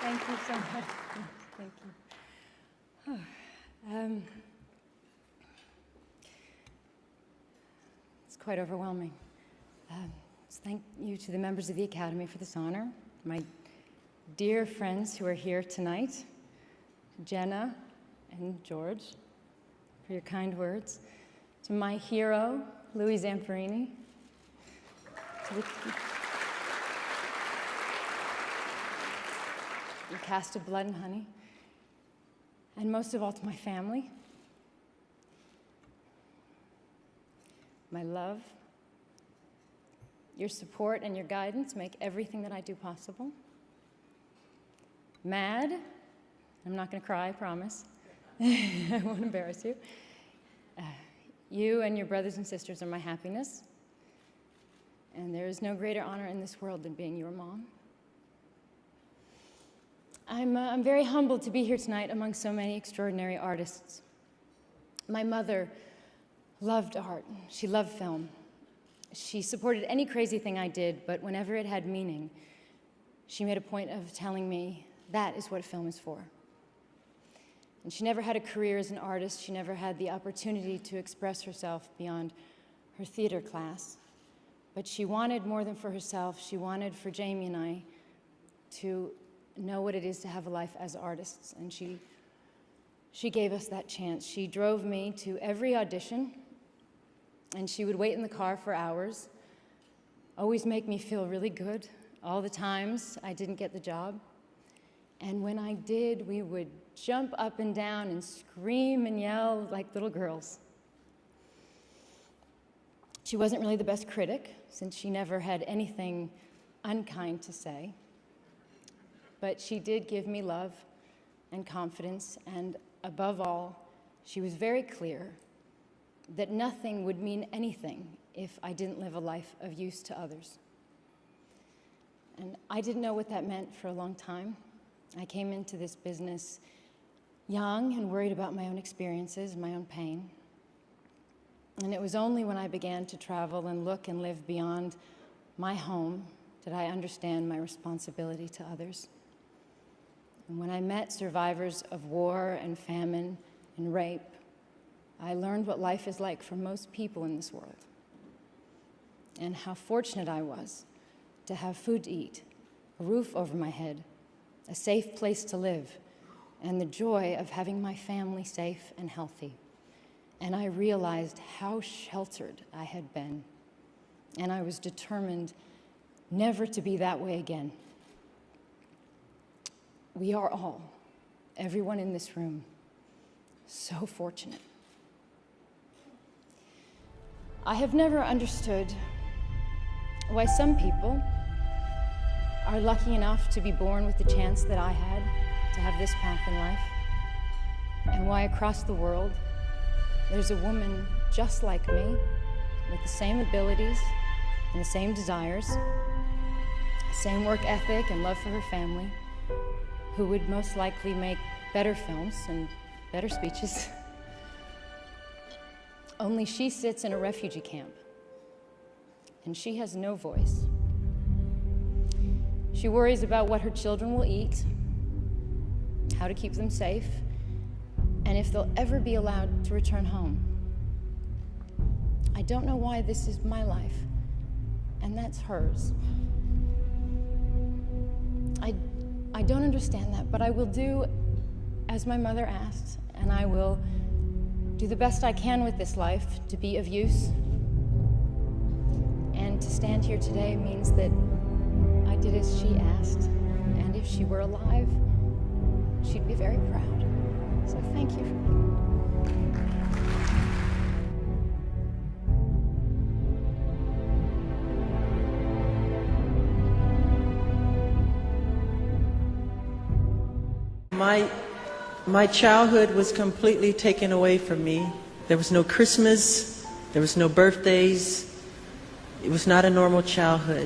Thank you so much. Thank you. It's quite overwhelming. Thank you to the members of the Academy for this honor, my dear friends who are here tonight, Jenna and George, for your kind words, to my hero, Louis Zamperini, to the cast of Blood and Honey, and most of all to my family, my love. Your support and your guidance make everything that I do possible. Mad, I'm not going to cry, I promise. I won't embarrass you. You and your brothers and sisters are my happiness, and there is no greater honor in this world than being your mom. I'm very humbled to be here tonight among so many extraordinary artists. My mother loved art. She loved film. She supported any crazy thing I did, but whenever it had meaning, she made a point of telling me that is what film is for. And she never had a career as an artist. She never had the opportunity to express herself beyond her theater class. But she wanted more than for herself. She wanted for Jamie and I to know what it is to have a life as artists. And she gave us that chance. She drove me to every audition, and she would wait in the car for hours, always make me feel really good all the times I didn't get the job. And when I did, we would jump up and down and scream and yell like little girls. She wasn't really the best critic, since she never had anything unkind to say. But she did give me love and confidence, and above all, she was very clear that nothing would mean anything if I didn't live a life of use to others. And I didn't know what that meant for a long time. I came into this business young and worried about my own experiences and my own pain. And it was only when I began to travel and look and live beyond my home did I understand my responsibility to others. And when I met survivors of war and famine and rape, I learned what life is like for most people in this world, and how fortunate I was to have food to eat, a roof over my head, a safe place to live, and the joy of having my family safe and healthy. And I realized how sheltered I had been, and I was determined never to be that way again. We are all, everyone in this room, so fortunate. I have never understood why some people are lucky enough to be born with the chance that I had to have this path in life, and why across the world there's a woman just like me with the same abilities and the same desires, the same work ethic and love for her family, who would most likely make better films and better speeches. Only she sits in a refugee camp, and she has no voice. She worries about what her children will eat, how to keep them safe, and if they'll ever be allowed to return home. I don't know why this is my life, and that's hers. I don't understand that, but I will do as my mother asked, and I will do the best I can with this life to be of use. And to stand here today means that I did as she asked, and if she were alive, she'd be very proud. So thank you. My childhood was completely taken away from me. There was no Christmas, there was no birthdays. It was not a normal childhood.